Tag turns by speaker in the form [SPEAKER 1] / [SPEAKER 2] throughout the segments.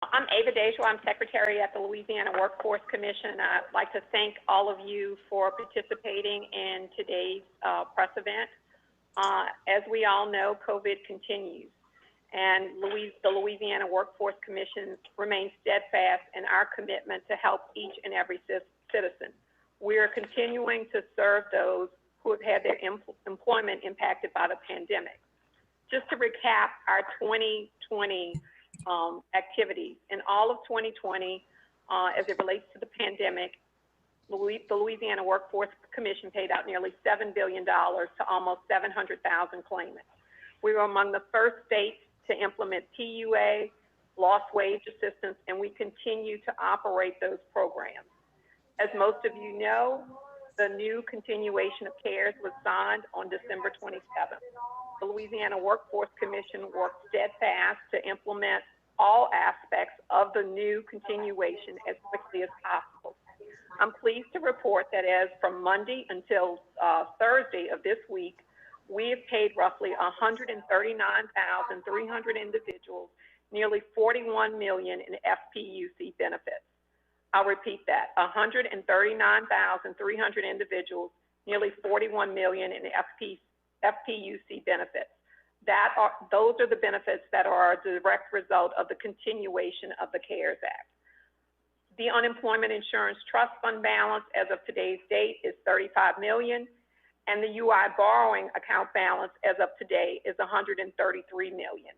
[SPEAKER 1] I'm Ava Deschaux. I'm Secretary at the Louisiana Workforce Commission. I'd like to thank all of you for participating in today's press event. As we all know, COVID continues, and the Louisiana Workforce Commission remains steadfast in our commitment to help each and every citizen. We are continuing to serve those who have had their employment impacted by the pandemic. Just to recap our 2020 activities. In all of 2020, as it relates to the pandemic, the Louisiana Workforce Commission paid out nearly $7 billion to almost 700,000 claimants. We were among the first states to implement PUA, lost wage assistance, and we continue to operate those programs. As most of you know, the new continuation of CARES was signed on December 27th. The Louisiana Workforce Commission worked steadfast to implement all aspects of the new continuation as quickly as possible. I'm pleased to report that as from Monday until Thursday of this week, we have paid roughly 139,300 individuals nearly $41 million in FPUC benefits. I'll repeat that, 139,300 individuals, nearly $41 million in FPUC benefits. Those are the benefits that are a direct result of the continuation of the CARES Act. The Unemployment Insurance Trust Fund balance as of today's date is $35 million, and the UI borrowing account balance as of today is $133 million.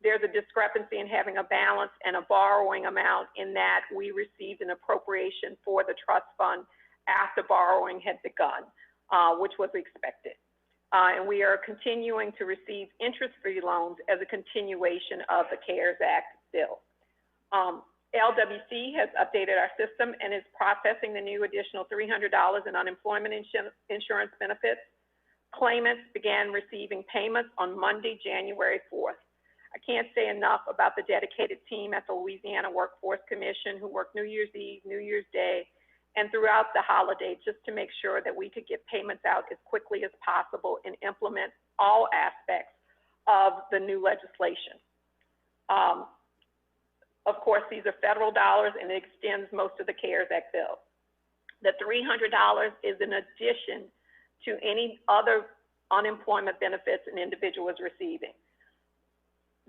[SPEAKER 1] There's a discrepancy in having a balance and a borrowing amount in that we received an appropriation for the trust fund after borrowing had begun, which was expected. And we are continuing to receive interest-free loans as a continuation of the CARES Act bill. LWC has updated our system and is processing the new additional $300 in unemployment insurance benefits. Claimants began receiving payments on Monday, January 4th. I can't say enough about the dedicated team at the Louisiana Workforce Commission who worked New Year's Eve, New Year's Day, and throughout the holiday just to make sure that we could get payments out as quickly as possible and implement all aspects of the new legislation. Of course, these are federal dollars and it extends most of the CARES Act bill. The $300 is in addition to any other unemployment benefits an individual is receiving.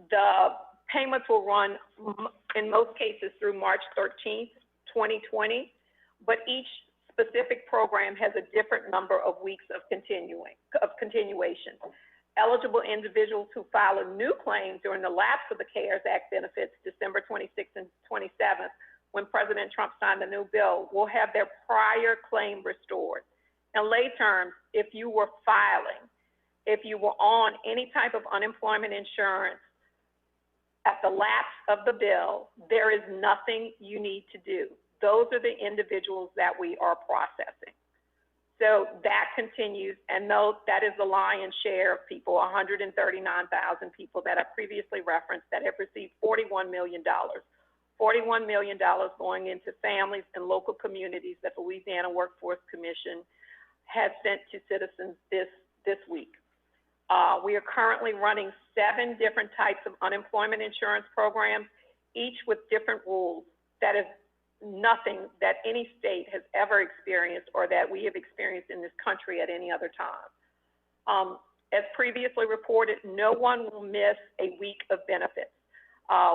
[SPEAKER 1] The payments will run in most cases through March 13th, 2020, but each specific program has a different number of weeks of continuation. Eligible individuals who file a new claim during the lapse of the CARES Act benefits, December 26th and 27th, when President Trump signed the new bill, will have their prior claim restored. In lay terms, if you were filing, if you were on any type of unemployment insurance at the lapse of the bill, there is nothing you need to do. Those are the individuals that we are processing. So that continues, and that is the lion's share of people, 139,000 people that I previously referenced that have received $41 million. $41 million going into families and local communities that the Louisiana Workforce Commission has sent to citizens this week. We are currently running 7 different types of unemployment insurance programs, each with different rules. That is nothing that any state has ever experienced or that we have experienced in this country at any other time. As previously reported, no one will miss a week of benefits.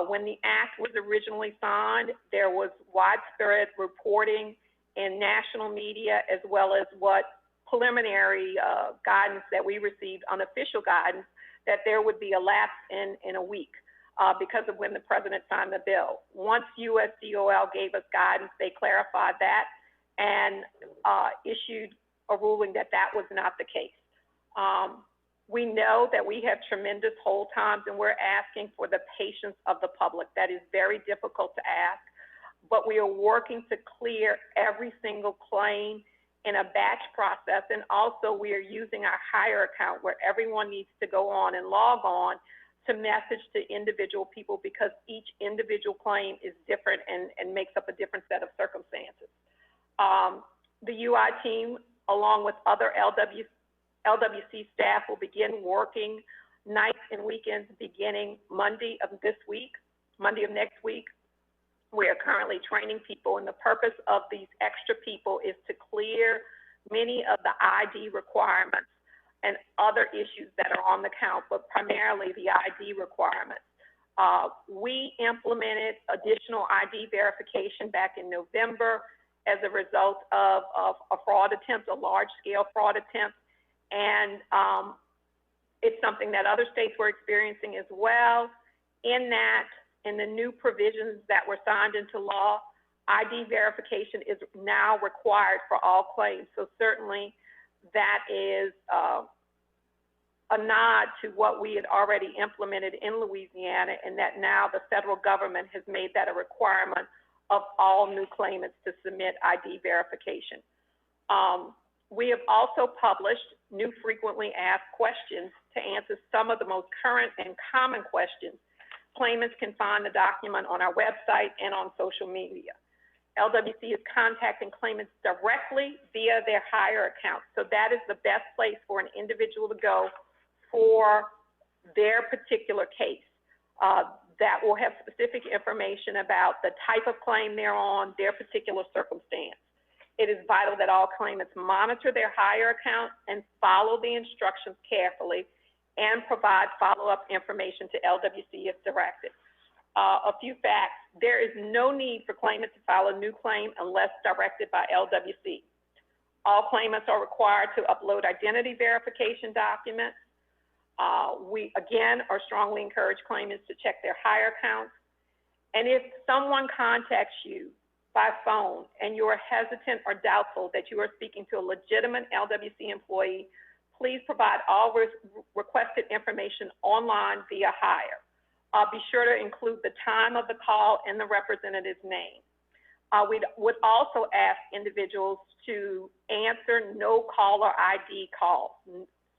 [SPEAKER 1] When the act was originally signed, there was widespread reporting in national media as well as what preliminary guidance that we received, unofficial guidance, that there would be a lapse in a week. Because of when the president signed the bill. Once USDOL gave us guidance, they clarified that and issued a ruling that that was not the case. We know that we have tremendous hold times and we're asking for the patience of the public. That is very difficult to ask, but we are working to clear every single claim in a batch process. And also we are using our hire account where everyone needs to go on and log on to message to individual people because each individual claim is different and makes up a different set of circumstances. The UI team, along with other LWC staff, will begin working nights and weekends beginning Monday of next week, We are currently training people, and the purpose of these extra people is to clear many of the ID requirements and other issues that are on the count, but primarily the ID requirements. We implemented additional ID verification back in November as a result of a fraud attempt, a large-scale fraud attempt, and it's something that other states were experiencing as well. In that, in the new provisions that were signed into law, ID verification is now required for all claims. So certainly that is a nod to what we had already implemented in Louisiana, and that now the federal government has made that a requirement of all new claimants to submit ID verification. We have also published new frequently asked questions to answer some of the most current and common questions. Claimants can find the document on our website and on social media. LWC is contacting claimants directly via their hire account. So that is the best place for an individual to go for their particular case. That will have specific information about the type of claim they're on, their particular circumstance. It is vital that all claimants monitor their hire account and follow the instructions carefully and provide follow-up information to LWC if directed. A few facts: there is no need for claimants to file a new claim unless directed by LWC. All claimants are required to upload identity verification documents. We, again, are strongly encourage claimants to check their hire accounts. And if someone contacts you by phone and you are hesitant or doubtful that you are speaking to a legitimate LWC employee, please provide all requested information online via hire. Be sure to include the time of the call and the representative's name. We would also ask individuals to answer no caller ID calls.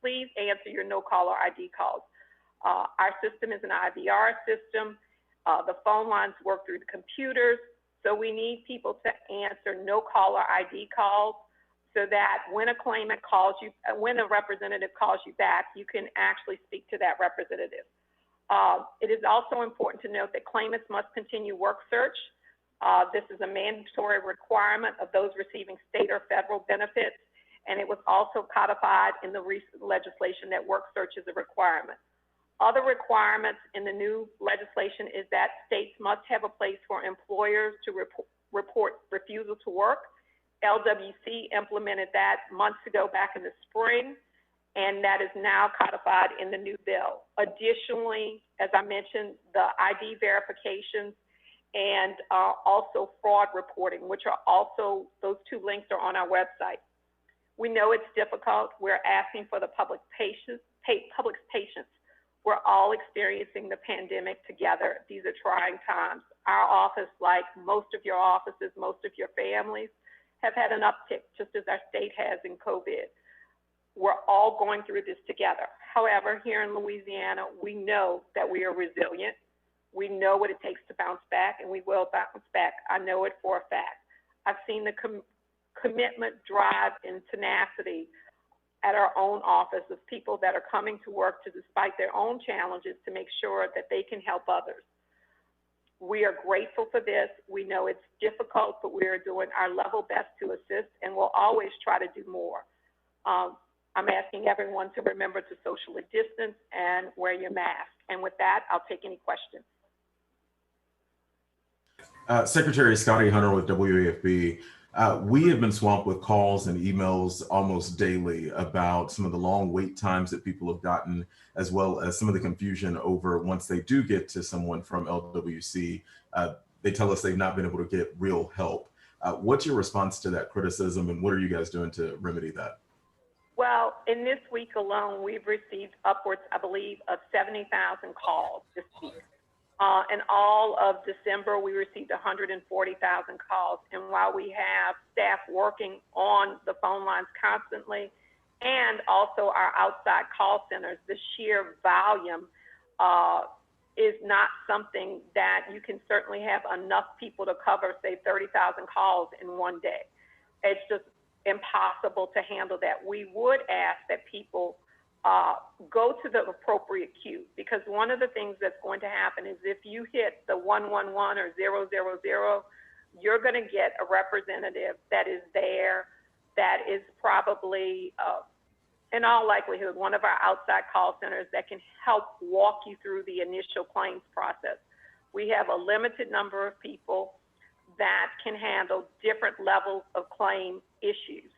[SPEAKER 1] Please answer your no caller ID calls. Our system is an IVR system. The phone lines work through the computers, so we need people to answer no caller ID calls, so that when a claimant calls you, when a representative calls you back, you can actually speak to that representative. It is also important to note that claimants must continue work search. This is a mandatory requirement of those receiving state or federal benefits, and it was also codified in the recent legislation that work search is a requirement. Other requirements in the new legislation is that states must have a place for employers to report refusal to work. LWC implemented that months ago back in the spring, and that is now codified in the new bill. Additionally, as I mentioned, the ID verifications and also fraud reporting, which are also, those two links are on our website. We know it's difficult. We're asking for the public's patience. We're all experiencing the pandemic together. These are trying times. Our office, like most of your offices, most of your families, have had an uptick, just as our state has in COVID. We're all going through this together. However, here in Louisiana, we know that we are resilient. We know what it takes to bounce back, and we will bounce back. I know it for a fact. I've seen the commitment, drive, and tenacity at our own office of people that are coming to work to, despite their own challenges, to make sure that they can help others. We are grateful for this. We know it's difficult, but we are doing our level best to assist, and we'll always try to do more. I'm asking everyone to remember to socially distance and wear your mask. And with that, I'll take any questions.
[SPEAKER 2] Secretary Scotty Hunter with WAFB. We have been swamped with calls and emails almost daily about some of the long wait times that people have gotten, as well as some of the confusion over once they do get to someone from LWC, they tell us they've not been able to get real help. What's your response to that criticism, and what are you guys doing to remedy that?
[SPEAKER 1] Well, in this week alone, we've received upwards, I believe, of 70,000 calls this week. In all of December, we received 140,000 calls. And while we have staff working on the phone lines constantly, and also our outside call centers, the sheer volume is not something that you can certainly have enough people to cover, say, 30,000 calls in one day. It's just impossible to handle that. We would ask that people go to the appropriate queue, because one of the things that's going to happen is if you hit the 111 or 000, you're going to get a representative that is there, that is probably, in all likelihood, one of our outside call centers that can help walk you through the initial claims process. We have a limited number of people that can handle different levels of claim issues.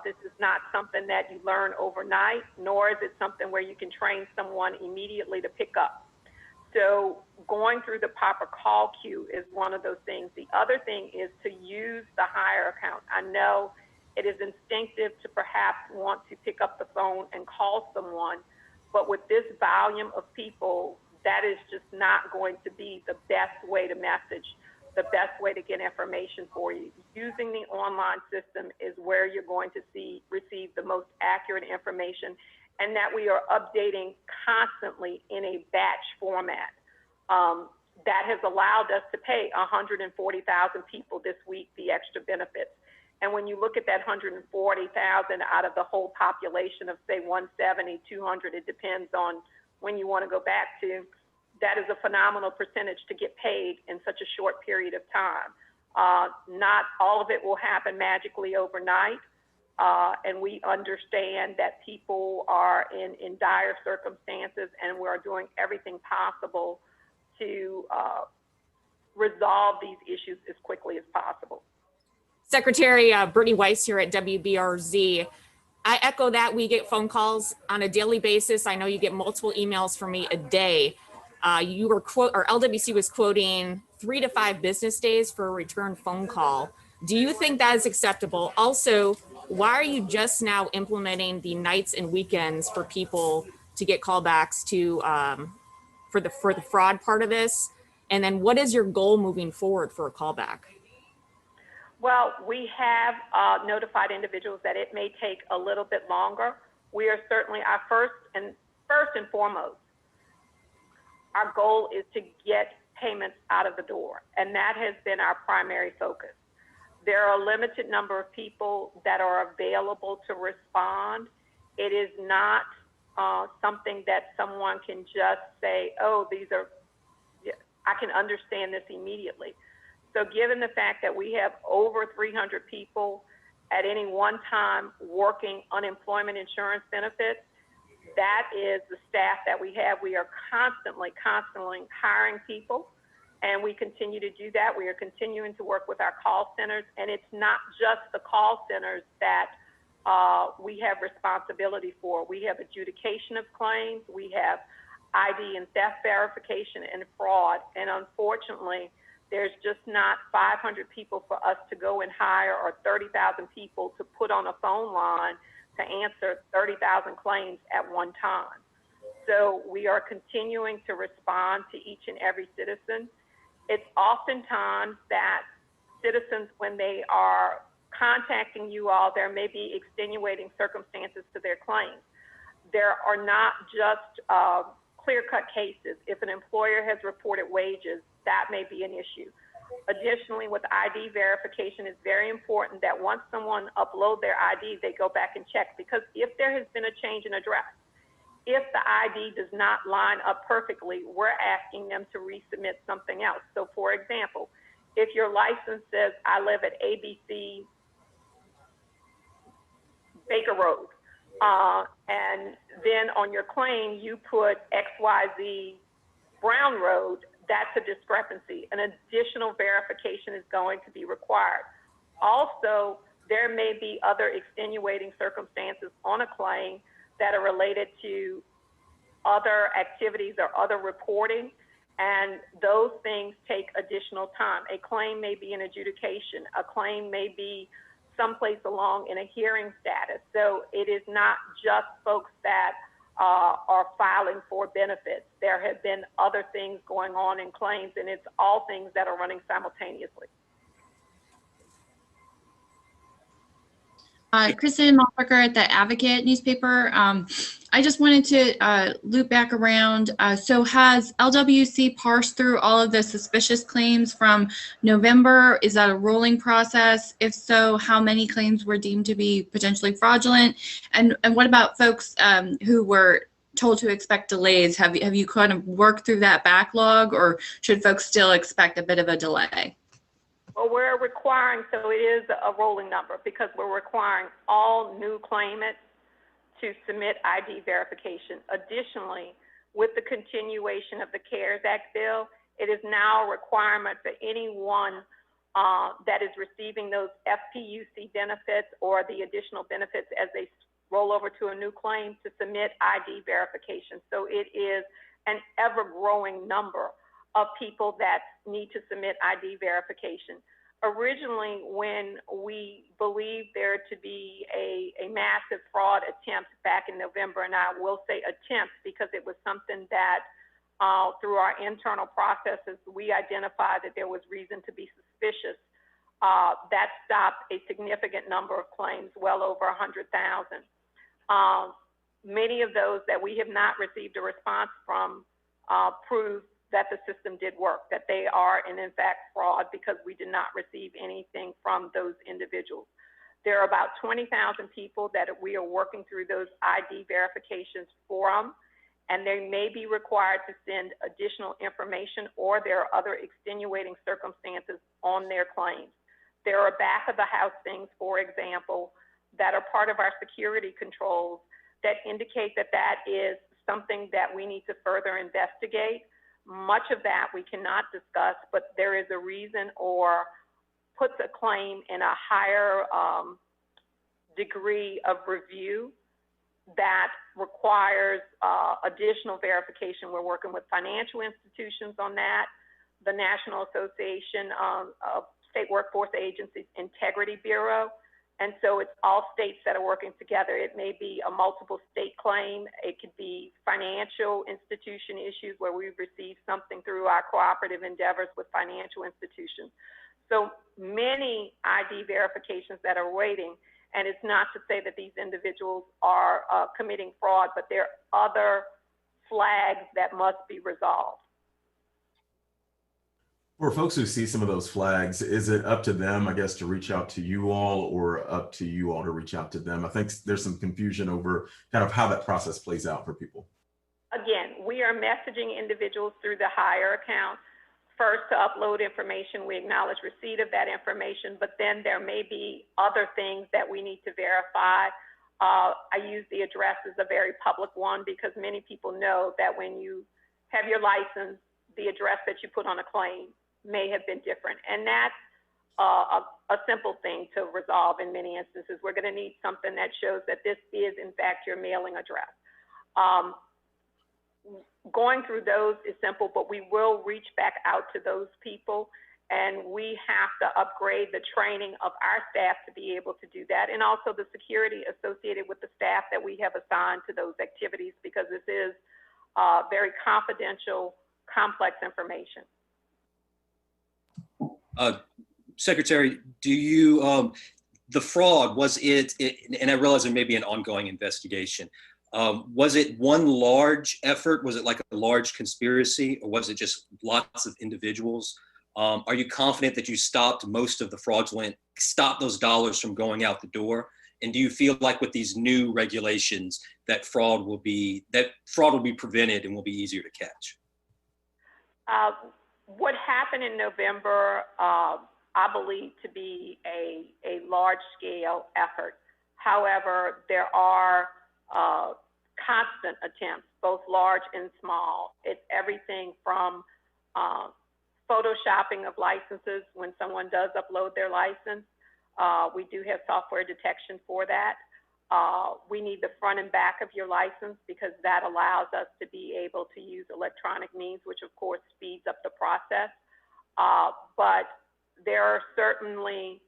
[SPEAKER 1] This is not something that you learn overnight, nor is it something where you can train someone immediately to pick up. So going through the proper call queue is one of those things. The other thing is to use the hire account. I know it is instinctive to perhaps want to pick up the phone and call someone, but with this volume of people, that is just not going to be the best way to message, the best way to get information for you. Using the online system is where you're going to receive the most accurate information, and that we are updating constantly in a batch format. That has allowed us to pay 140,000 people this week the extra benefits. And when you look at that 140,000 out of the whole population of, say, 170, 200, it depends on when you want to go back to, that is a phenomenal percentage to get paid in such a short period of time. Not all of it will happen magically overnight, and we understand that people are in dire circumstances, and we're doing everything possible to resolve these issues as quickly as possible.
[SPEAKER 3] Secretary Brittany Weiss here at WBRZ. I echo that. We get phone calls on a daily basis. I know you get multiple emails from me a day. LWC was quoting 3 to 5 business days for a return phone call. Do you think that is acceptable? Also, why are you just now implementing the nights and weekends for people to get callbacks to for the fraud part of this? And then what is your goal moving forward for a callback?
[SPEAKER 1] Well, we have notified individuals that it may take a little bit longer. We are certainly first and foremost, our goal is to get payments out of the door, and that has been our primary focus. There are a limited number of people that are available to respond. It is not something that someone can just say, oh, I can understand this immediately. So given the fact that we have over 300 people at any one time working unemployment insurance benefits, that is the staff that we have. We are constantly hiring people, and we continue to do that. We are continuing to work with our call centers, and it's not just the call centers that we have responsibility for. We have adjudication of claims, we have ID and theft verification and fraud, and unfortunately, there's just not 500 people for us to go and hire, or 30,000 people to put on a phone line to answer 30,000 claims at one time. So we are continuing to respond to each and every citizen. It's oftentimes that citizens, when they are contacting you all, there may be extenuating circumstances to their claims. There are not just clear-cut cases. If an employer has reported wages, that may be an issue. Additionally, with ID verification, it's very important that once someone uploads their ID, they go back and check, because if there has been a change in address, if the ID does not line up perfectly, we're asking them to resubmit something else. So for example, if your license says, I live at ABC Baker Road, and then on your claim, you put XYZ Brown Road, that's a discrepancy. An additional verification is going to be required. Also, there may be other extenuating circumstances on a claim that are related to other activities or other reporting, and those things take additional time. A claim may be an adjudication. A claim may be someplace along in a hearing status. So it is not just folks that are filing for benefits. There have been other things going on in claims, and it's all things that are running simultaneously.
[SPEAKER 4] Kristen Malberger at the Advocate newspaper. I just wanted to loop back around. So has LWC parsed through all of the suspicious claims from November? Is that a rolling process? If so, how many claims were deemed to be potentially fraudulent? And what about folks who were told to expect delays? Have you kind of worked through that backlog, or should folks still expect a bit of a delay?
[SPEAKER 1] Well, we're requiring, so it is a rolling number because we're requiring all new claimants to submit ID verification. Additionally, with the continuation of the CARES Act bill, it is now a requirement for anyone that is receiving those FPUC benefits or the additional benefits as they roll over to a new claim to submit ID verification. So it is an ever-growing number of people that need to submit ID verification. Originally, when we believed there to be a massive fraud attempt back in November, and I will say attempt because it was something that through our internal processes, we identified that there was reason to be suspicious. That stopped a significant number of claims, well over 100,000. Many of those that we have not received a response from prove that the system did work, that they are in fact fraud because we did not receive anything from those individuals. There are about 20,000 people that we are working through those ID verifications for them, and they may be required to send additional information, or there are other extenuating circumstances on their claims. There are back of the house things, for example, that are part of our security controls that indicate that that is something that we need to further investigate. Much of that we cannot discuss, but there is a reason or puts a claim in a higher degree of review that requires additional verification. We're working with financial institutions on that, the National Association of State Workforce Agencies Integrity Bureau. And so it's all states that are working together. It may be a multiple state claim. It could be financial institution issues where we've received something through our cooperative endeavors with financial institutions. So many ID verifications that are waiting. And it's not to say that these individuals are committing fraud, but there are other flags that must be resolved.
[SPEAKER 2] For folks who see some of those flags, is it up to them, I guess, to reach out to you all, or up to you all to reach out to them? I think there's some confusion over kind of how that process plays out for people.
[SPEAKER 1] Again, we are messaging individuals through the Hire account. First, to upload information, we acknowledge receipt of that information, but then there may be other things that we need to verify. I use the address as a very public one because many people know that when you have your license, the address that you put on a claim may have been different. And that's a simple thing to resolve in many instances. We're going to need something that shows that this is, in fact, your mailing address. Going through those is simple, but we will reach back out to those people, and we have to upgrade the training of our staff to be able to do that, and also the security associated with the staff that we have assigned to those activities, because this is very confidential, complex information.
[SPEAKER 5] Secretary, do you, the fraud, was it, and I realize there may be an ongoing investigation, was it one large effort? Was it like a large conspiracy, or was it just lots of individuals? Are you confident that you stopped most of the fraudulent, stopped those dollars from going out the door? And do you feel like with these new regulations that fraud will be prevented and will be easier to catch?
[SPEAKER 1] What happened in November, I believe to be a large-scale effort. However, there are constant attempts, both large and small. It's everything from photoshopping of licenses when someone does upload their license. We do have software detection for that. We need the front and back of your license because that allows us to be able to use electronic means, which of course speeds up the process. But there are certainly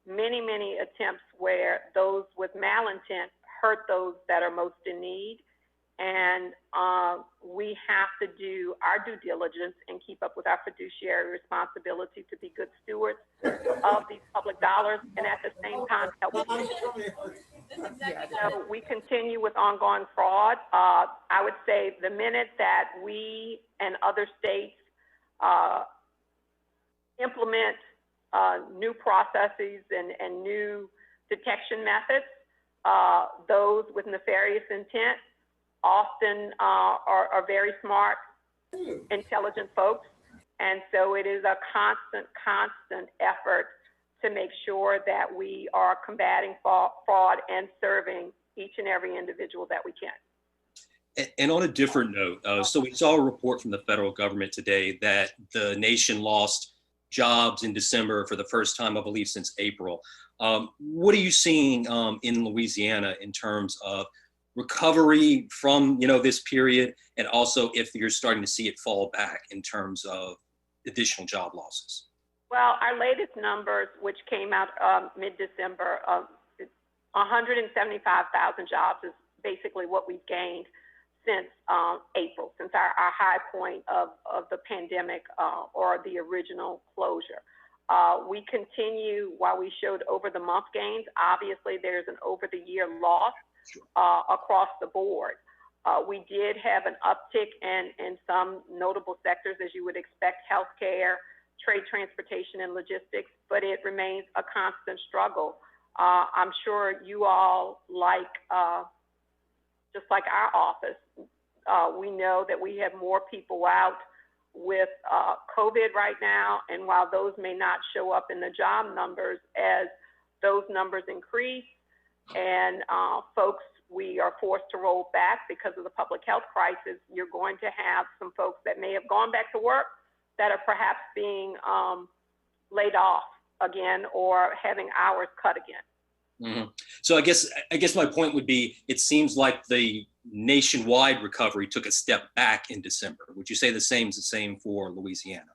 [SPEAKER 1] many, attempts where those with malintent hurt those that are most in need. And we have to do our due diligence and keep up with our fiduciary responsibility to be good stewards of these public dollars, and at the same time help people. So we continue with ongoing fraud. I would say the minute that we and other states implement new processes and new detection methods, those with nefarious intent often are very smart, intelligent folks. And so it is a constant effort to make sure that we are combating fraud and serving each and every individual that we can.
[SPEAKER 5] And on a different note, so we saw a report from the federal government today that the nation lost jobs in December for the first time, I believe, since April. What are you seeing in Louisiana in terms of recovery from this period, and also if you're starting to see it fall back in terms of additional job losses?
[SPEAKER 1] Well, our latest numbers, which came out mid-December, 175,000 jobs is basically what we've gained since April, since our high point of the pandemic or the original closure. We continue, while we showed over the month gains, obviously there's an over the year loss across the board. We did have an uptick in some notable sectors, as you would expect: healthcare, trade, transportation, and logistics, but it remains a constant struggle. I'm sure you all, just like our office, we know that we have more people out with COVID right now, and while those may not show up in the job numbers, as those numbers increase and folks, we are forced to roll back because of the public health crisis, you're going to have some folks that may have gone back to work that are perhaps being laid off again or having hours cut again.
[SPEAKER 5] Mm-hmm. So I guess my point would be, it seems like the nationwide recovery took a step back in December. Would you say the same is the same for Louisiana?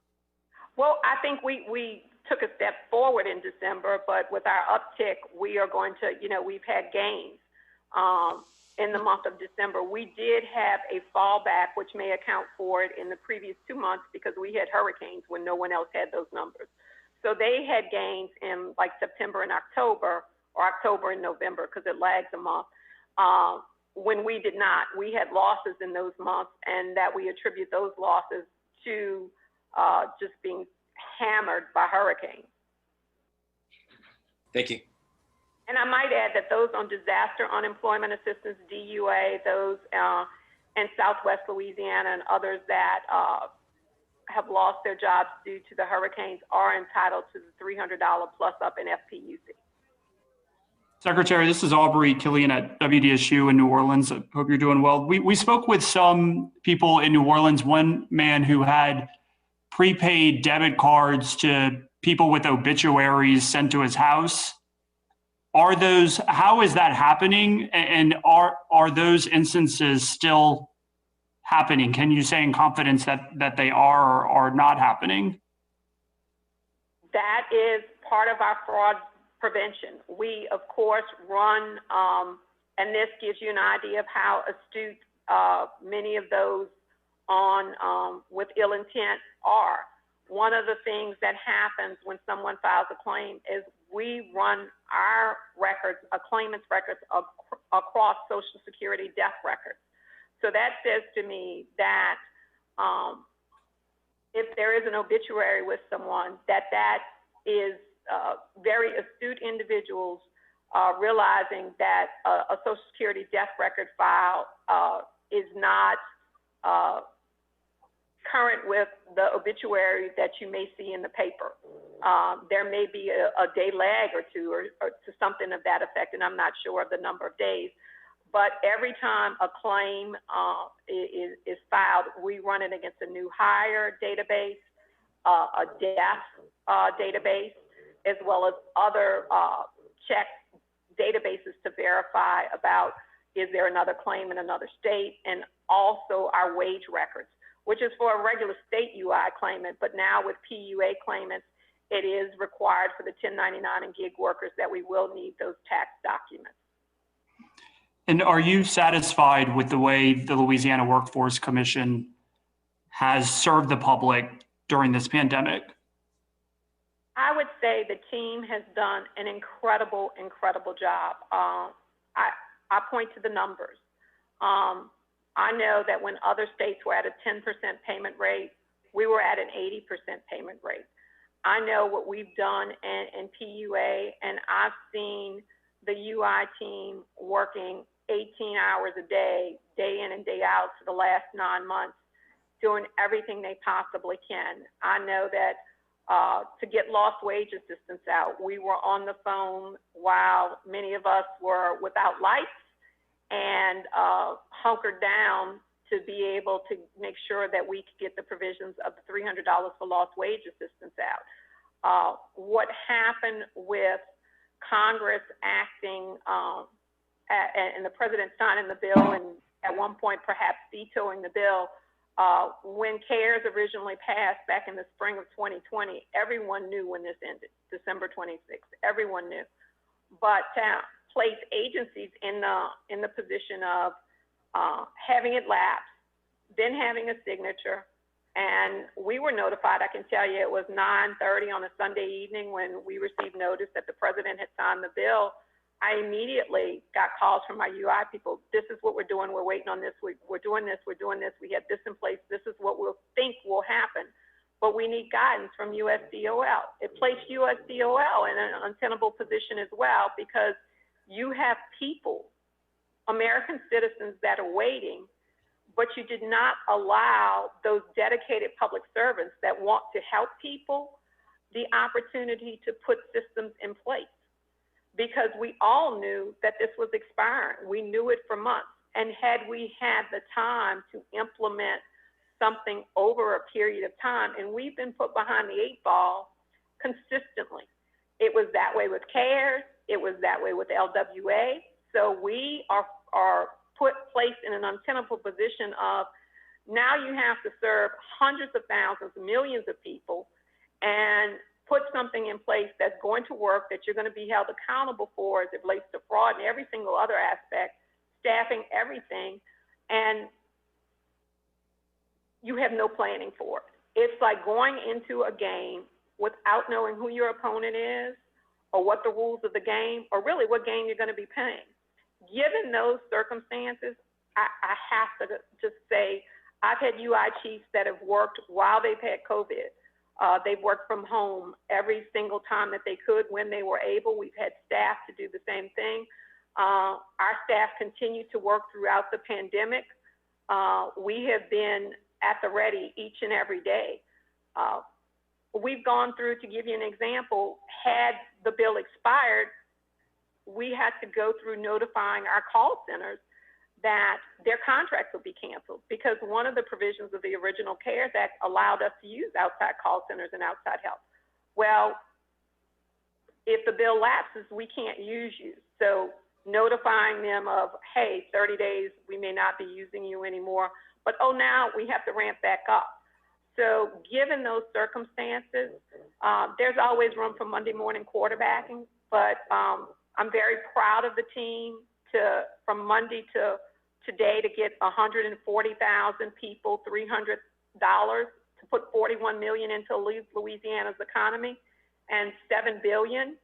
[SPEAKER 1] Well, I think we took a step forward in December, but with our uptick, we are going to, we've had gains in the month of December. We did have a fallback, which may account for it in the previous 2 months because we had hurricanes when no one else had those numbers. So they had gains in like September and October, or October and November, because it lags a month, when we did not. We had losses in those months, and that we attribute those losses to just being hammered by hurricanes.
[SPEAKER 5] Thank you.
[SPEAKER 1] And I might add that those on disaster unemployment assistance, DUA, those in Southwest Louisiana and others that have lost their jobs due to the hurricanes are entitled to the $300 plus up in FPUC.
[SPEAKER 6] Secretary, this is Aubrey Killian at WDSU in New Orleans. I hope you're doing well. We spoke with some people in New Orleans, one man who had prepaid debit cards to people with obituaries sent to his house. How is that happening? And are those instances still happening? Can you say in confidence that they are or are not happening?
[SPEAKER 1] That is part of our fraud prevention. We, of course, run, and this gives you an idea of how astute many of those with ill intent are. One of the things that happens when someone files a claim is we run our records, a claimant's records, across Social Security death records. So that says to me that if there is an obituary with someone, that is very astute individuals realizing that a Social Security death record file is not current with the obituary that you may see in the paper. There may be a day lag or two or to something of that effect, and I'm not sure of the number of days. But every time a claim is filed, we run it against a new hire database, a death database, as well as other check databases to verify about is there another claim in another state, and also our wage records, which is for a regular state UI claimant, but now with PUA claimants, it is required for the 1099 and gig workers that we will need those tax documents.
[SPEAKER 6] And are you satisfied with the way the Louisiana Workforce Commission has served the public during this pandemic?
[SPEAKER 1] I would say the team has done an incredible job. I point to the numbers. I know that when other states were at a 10% payment rate, we were at an 80% payment rate. I know what we've done in PUA, and I've seen the UI team working 18 hours a day, day in and day out for the last 9 months, doing everything they possibly can. I know that to get lost wage assistance out, we were on the phone while many of us were without lights and hunkered down to be able to make sure that we could get the provisions of the $300 for lost wage assistance out. What happened with Congress acting and the president signing the bill and at one point perhaps vetoing the bill, when CARES originally passed back in the spring of 2020, everyone knew when this ended, December 26th, everyone knew. But place agencies in the position of having it lapse, then having a signature, and we were notified. I can tell you it was 9:30 on a Sunday evening when we received notice that the president had signed the bill. I immediately got calls from my UI people. This is what we're doing. We're waiting on this. We're doing this. We're doing this. We have this in place. This is what we'll think will happen. But we need guidance from USDOL. It placed USDOL in an untenable position as well, because you have people, American citizens, that are waiting, but you did not allow those dedicated public servants that want to help people the opportunity to put systems in place. Because we all knew that this was expiring. We knew it for months. And had we had the time to implement something over a period of time, and we've been put behind the 8 ball consistently. It was that way with CARES. It was that way with LWA. So we are placed in an untenable position of now you have to serve hundreds of thousands, millions of people, and put something in place that's going to work, that you're going to be held accountable for as it relates to fraud and every single other aspect, staffing, everything, and you have no planning for it. It's like going into a game without knowing who your opponent is or what the rules of the game, or really what game you're going to be playing. Given those circumstances, I have to just say, I've had UI chiefs that have worked while they've had COVID. They've worked from home every single time that they could when they were able. We've had staff to do the same thing. Our staff continued to work throughout the pandemic. We have been at the ready each and every day. We've gone through, to give you an example, had the bill expired, we had to go through notifying our call centers that their contracts would be canceled, because one of the provisions of the original CARES Act allowed us to use outside call centers and outside help. Well, if the bill lapses, we can't use you. So notifying them of, hey, 30 days, we may not be using you anymore, but oh, now we have to ramp back up. So given those circumstances, there's always room for Monday morning quarterbacking, but I'm very proud of the team from Monday to today to get 140,000 people, $300 to put 41 million into Louisiana's economy, and $7 billion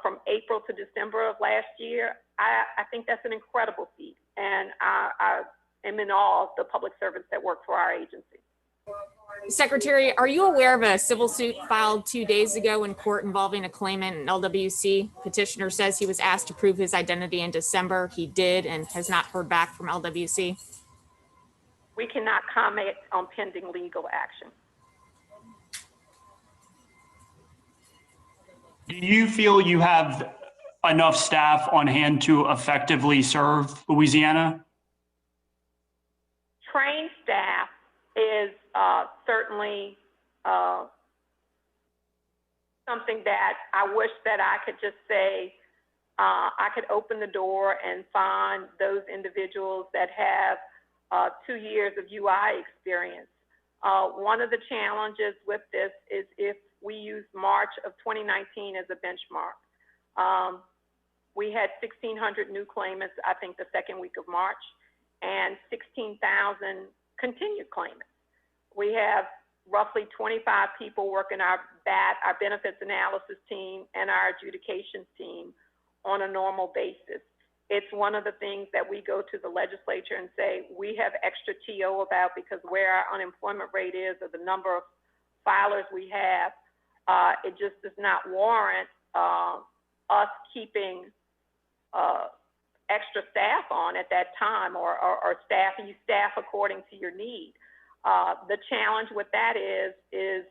[SPEAKER 1] from April to December of last year. I think that's an incredible feat, and I am in awe of the public servants that work for our agency.
[SPEAKER 3] Secretary, are you aware of a civil suit filed 2 days ago in court involving a claimant in LWC? Petitioner says he was asked to prove his identity in December. He did and has not heard back from LWC.
[SPEAKER 1] We cannot comment on pending legal action.
[SPEAKER 6] Do you feel you have enough staff on hand to effectively serve Louisiana?
[SPEAKER 1] Trained staff is certainly something that I wish that I could just say, I could open the door and find those individuals that have 2 years of UI experience. One of the challenges with this is if we use March of 2019 as a benchmark. We had 1,600 new claimants, I think, the second week of March, and 16,000 continued claimants. We have roughly 25 people working our BAT, our benefits analysis team, and our adjudications team on a normal basis. It's one of the things that we go to the legislature and say, we have extra TO about, because where our unemployment rate is or the number of filers we have, it just does not warrant us keeping extra staff on at that time, or you staff according to your need. The challenge with that is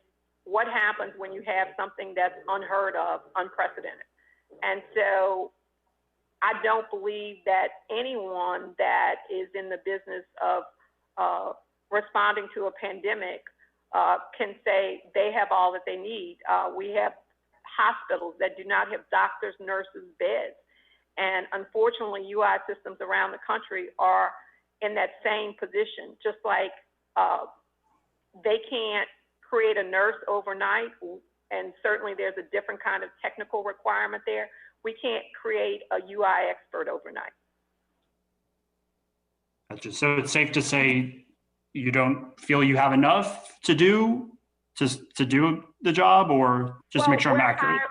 [SPEAKER 1] what happens when you have something that's unheard of, unprecedented. And so I don't believe that anyone that is in the business of responding to a pandemic can say they have all that they need. We have hospitals that do not have doctors, nurses, beds. And unfortunately, UI systems around the country are in that same position, just like they can't create a nurse overnight, and certainly there's a different kind of technical requirement there. We can't create a UI expert overnight.
[SPEAKER 6] Gotcha. So it's safe to say you don't feel you have enough to do the job, or just to make sure I'm accurate?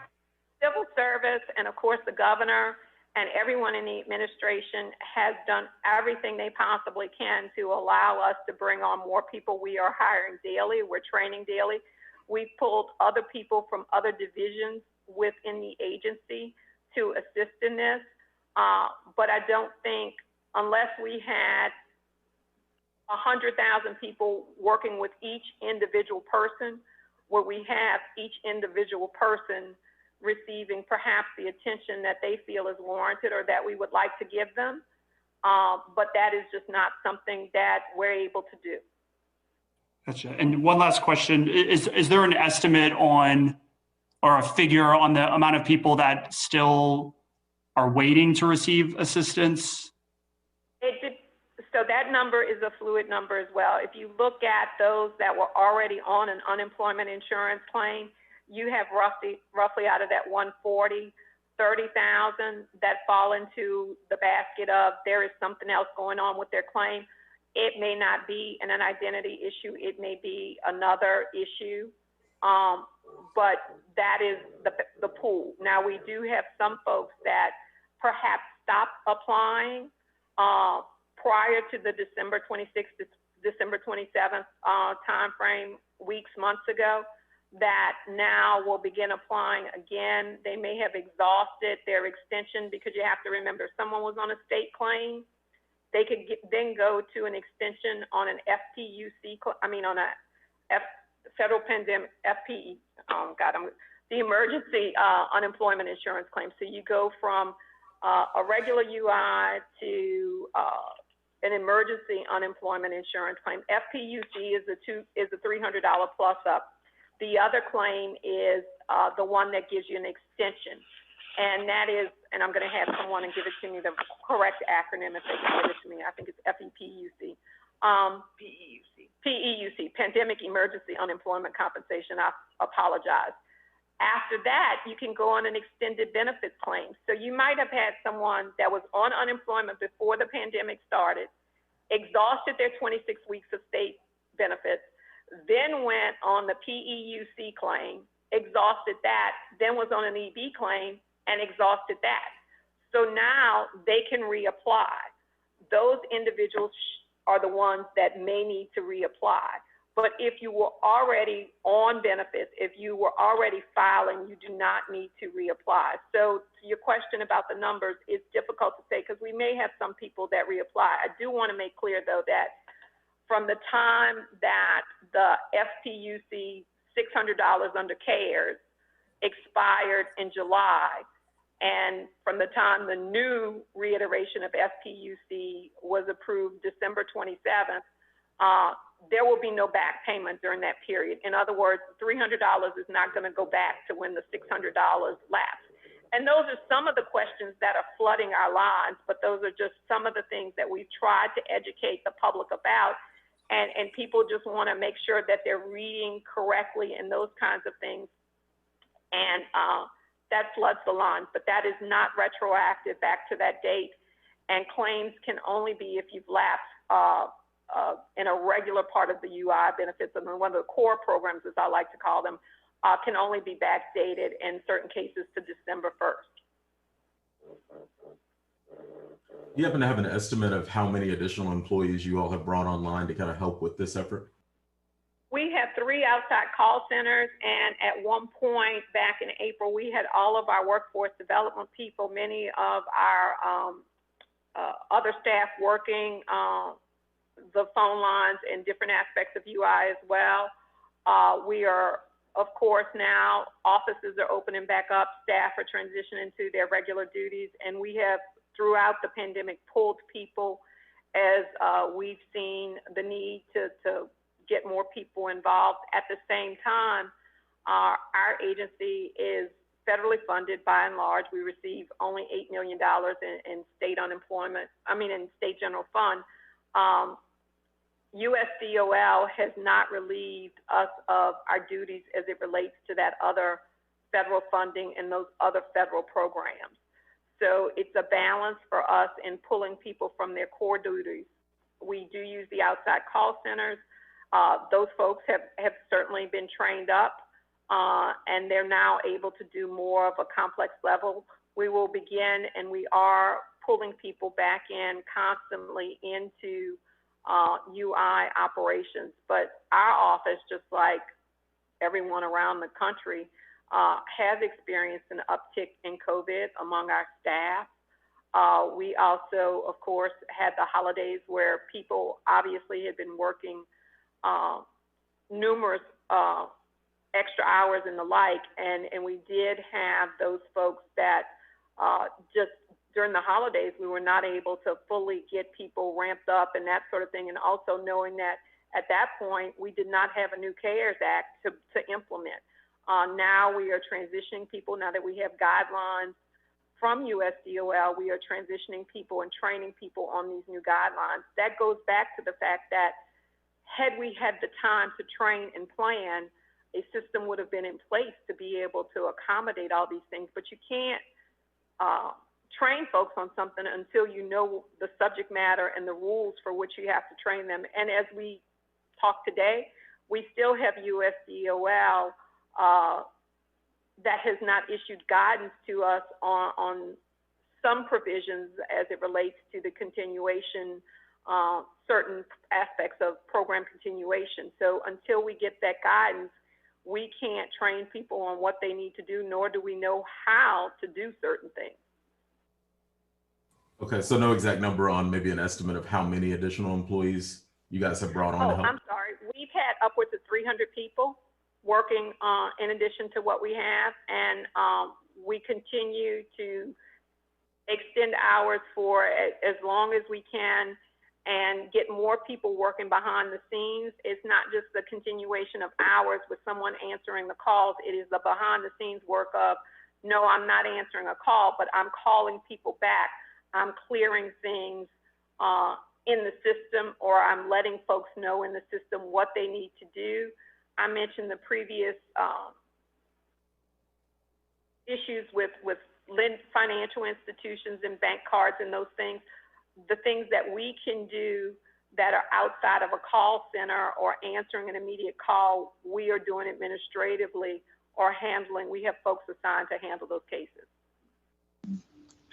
[SPEAKER 1] Civil service, and of course the governor and everyone in the administration has done everything they possibly can to allow us to bring on more people. We are hiring daily. We're training daily. We've pulled other people from other divisions within the agency to assist in this. But I don't think, unless we had 100,000 people working with each individual person, where we have each individual person receiving perhaps the attention that they feel is warranted or that we would like to give them. But that is just not something that we're able to do.
[SPEAKER 6] Gotcha. And one last question, is there an estimate on, or a figure on the amount of people that still are waiting to receive assistance?
[SPEAKER 1] So that number is a fluid number as well. If you look at those that were already on an unemployment insurance claim, you have roughly out of that 140, 30,000 that fall into the basket of there is something else going on with their claim. It may not be an identity issue. It may be another issue, but that is the pool. Now, we do have some folks that perhaps stopped applying prior to the December 26th to December 27th timeframe, weeks, months ago, that now will begin applying again. They may have exhausted their extension, because you have to remember, someone was on a state claim, they could then go to an extension on an FPUC, on a federal pandemic, FPE, the emergency unemployment insurance claim. So you go from a regular UI to an emergency unemployment insurance claim. FPUC is a $300 plus up. The other claim is the one that gives you an extension. And that is, and I'm going to have someone and give it to me, the correct acronym if they can give it to me. I think it's FEPUC. PEUC, Pandemic Emergency Unemployment Compensation. I apologize. After that, you can go on an extended benefits claim. So you might have had someone that was on unemployment before the pandemic started, exhausted their 26 weeks of state benefits, then went on the PEUC claim, exhausted that, then was on an EB claim and exhausted that. So now they can reapply. Those individuals are the ones that may need to reapply. But if you were already on benefits, if you were already filing, you do not need to reapply. So to your question about the numbers, it's difficult to say, because we may have some people that reapply. I do want to make clear, though, that from the time that the FPUC $600 under CARES expired in July, and from the time the new reiteration of FPUC was approved December 27th, there will be no back payment during that period. In other words, $300 is not going to go back to when the $600 lapsed. And those are some of the questions that are flooding our lives, but those are just some of the things that we've tried to educate the public about. And people just want to make sure that they're reading correctly and those kinds of things. And that floods the line, but that is not retroactive back to that date. And claims can only be if you've lapsed in a regular part of the UI benefits. I mean, one of the core programs, as I like to call them, can only be backdated in certain cases to December 1st.
[SPEAKER 2] Do you happen to have an estimate of how many additional employees you all have brought online to kind of help with this effort?
[SPEAKER 1] We have 3 outside call centers, and at one point back in April, we had all of our workforce development people, many of our other staff working the phone lines and different aspects of UI as well. We are, of course, now offices are opening back up, staff are transitioning to their regular duties, and we have throughout the pandemic pulled people as we've seen the need to get more people involved. At the same time, our agency is federally funded by and large. We receive only $8 million in state unemployment, in state general fund. USDOL has not relieved us of our duties as it relates to that other federal funding and those other federal programs. So it's a balance for us in pulling people from their core duties. We do use the outside call centers. Those folks have certainly been trained up, and they're now able to do more of a complex level. We will begin, and we are pulling people back in constantly into UI operations. But our office, just like everyone around the country, has experienced an uptick in COVID among our staff. We also, of course, had the holidays where people obviously had been working numerous extra hours and the like, and we did have those folks that just during the holidays we were not able to fully get people ramped up and that sort of thing, and also knowing that at that point we did not have a new CARES Act to implement. Now we are transitioning people, now that we have guidelines from USDOL, we are transitioning people and training people on these new guidelines. That goes back to the fact that had we had the time to train and plan, a system would have been in place to be able to accommodate all these things. But you can't train folks on something until you know the subject matter and the rules for which you have to train them. And as we talk today, we still have USDOL that has not issued guidance to us on some provisions as it relates to the continuation, certain aspects of program continuation. So until we get that guidance, we can't train people on what they need to do, nor do we know how to do certain things.
[SPEAKER 2] Okay, so no exact number on maybe an estimate of how many additional employees you guys have brought on to help?
[SPEAKER 1] I'm sorry. We've had upwards of 300 people working in addition to what we have, and we continue to extend hours for as long as we can and get more people working behind the scenes. It's not just the continuation of hours with someone answering the calls. It is the behind the scenes work of, no, I'm not answering a call, but I'm calling people back. I'm clearing things in the system, or I'm letting folks know in the system what they need to do. I mentioned the previous issues with financial institutions and bank cards and those things. The things that we can do that are outside of a call center or answering an immediate call, we are doing administratively or handling. We have folks assigned to handle those cases.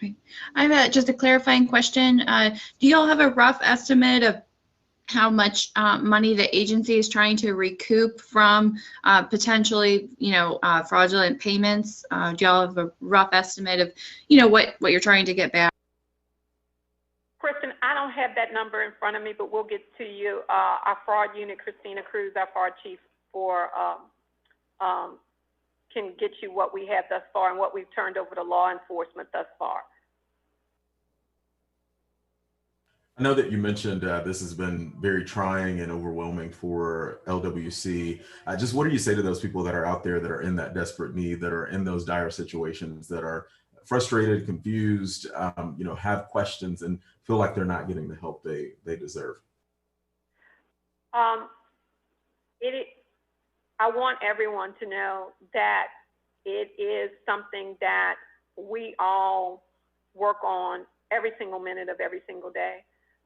[SPEAKER 4] Right. I have just a clarifying question. Do you all have a rough estimate of how much money the agency is trying to recoup from potentially, fraudulent payments? Do y'all have a rough estimate of, what you're trying to get back?
[SPEAKER 1] Kristen, I don't have that number in front of me, but we'll get to you. Our fraud unit, Christina Cruz, our fraud chief, can get you what we have thus far and what we've turned over to law enforcement thus far.
[SPEAKER 2] I know that you mentioned this has been very trying and overwhelming for LWC. Just what do you say to those people that are out there that are in that desperate need, that are in those dire situations, that are frustrated, confused, have questions and feel like they're not getting the help they deserve?
[SPEAKER 1] I want everyone to know that it is something that we all work on every single minute of every single day.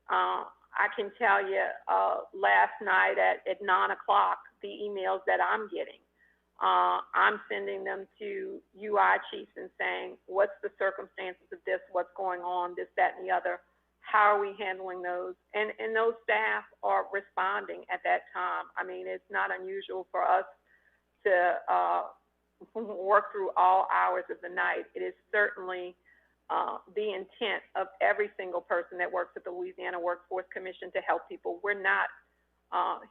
[SPEAKER 1] I can tell you, last night at 9 o'clock, the emails that I'm getting, I'm sending them to UI chiefs and saying, what's the circumstances of this, what's going on, this, that, and the other, how are we handling those? And those staff are responding at that time. I mean, it's not unusual for us to work through all hours of the night. It is certainly the intent of every single person that works at the Louisiana Workforce Commission to help people. We're not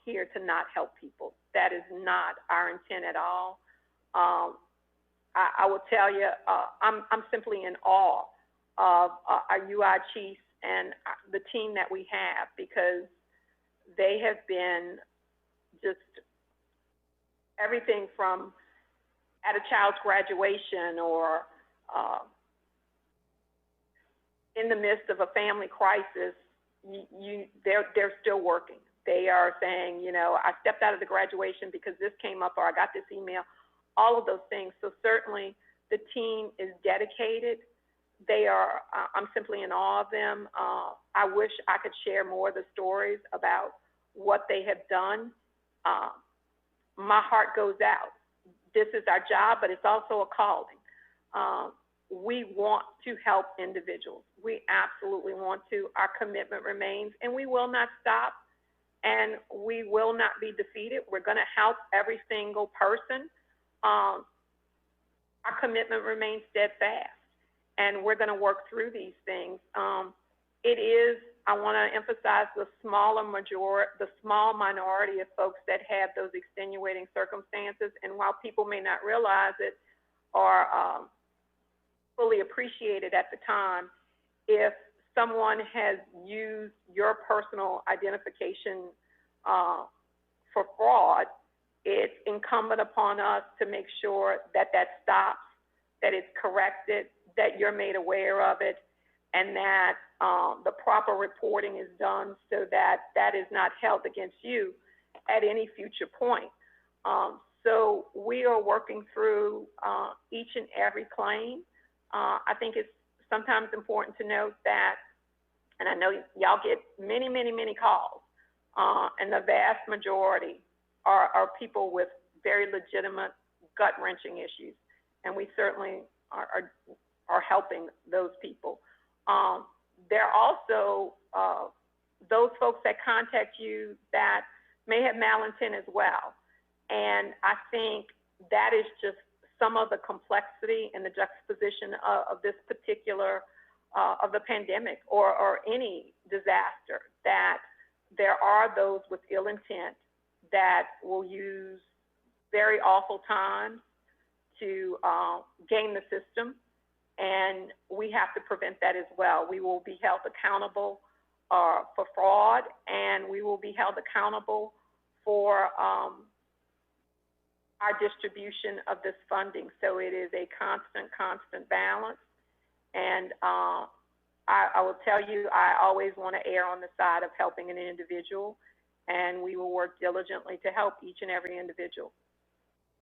[SPEAKER 1] here to not help people. That is not our intent at all. I will tell you, I'm simply in awe of our UI chiefs and the team that we have, because they have been just everything from at a child's graduation or in the midst of a family crisis, they're still working. They are saying, you know, I stepped out of the graduation because this came up, or I got this email, all of those things. So certainly the team is dedicated. They are, I'm simply in awe of them. I wish I could share more of the stories about what they have done. My heart goes out. This is our job, but it's also a calling. We want to help individuals. We absolutely want to. Our commitment remains, and we will not stop, and we will not be defeated. We're going to help every single person. Our commitment remains steadfast, and we're going to work through these things. It is, I want to emphasize, the small minority of folks that have those extenuating circumstances, and while people may not realize it or fully appreciate it at the time, if someone has used your personal identification for fraud, it's incumbent upon us to make sure that that stops, that it's corrected, that you're made aware of it, and that the proper reporting is done so that that is not held against you at any future point. So we are working through each and every claim. I think it's sometimes important to note that, and I know y'all get many, many, many calls, and the vast majority are people with very legitimate, gut-wrenching issues, and we certainly are helping those people. There are also those folks that contact you that may have malintent as well, and I think that is just some of the complexity and the juxtaposition of this particular, of the pandemic or any disaster, that there are those with ill intent that will use very awful times to game the system, and we have to prevent that as well. We will be held accountable for fraud, and we will be held accountable for our distribution of this funding. So it is a constant balance. And I will tell you, I always want to err on the side of helping an individual, and we will work diligently to help each and every individual.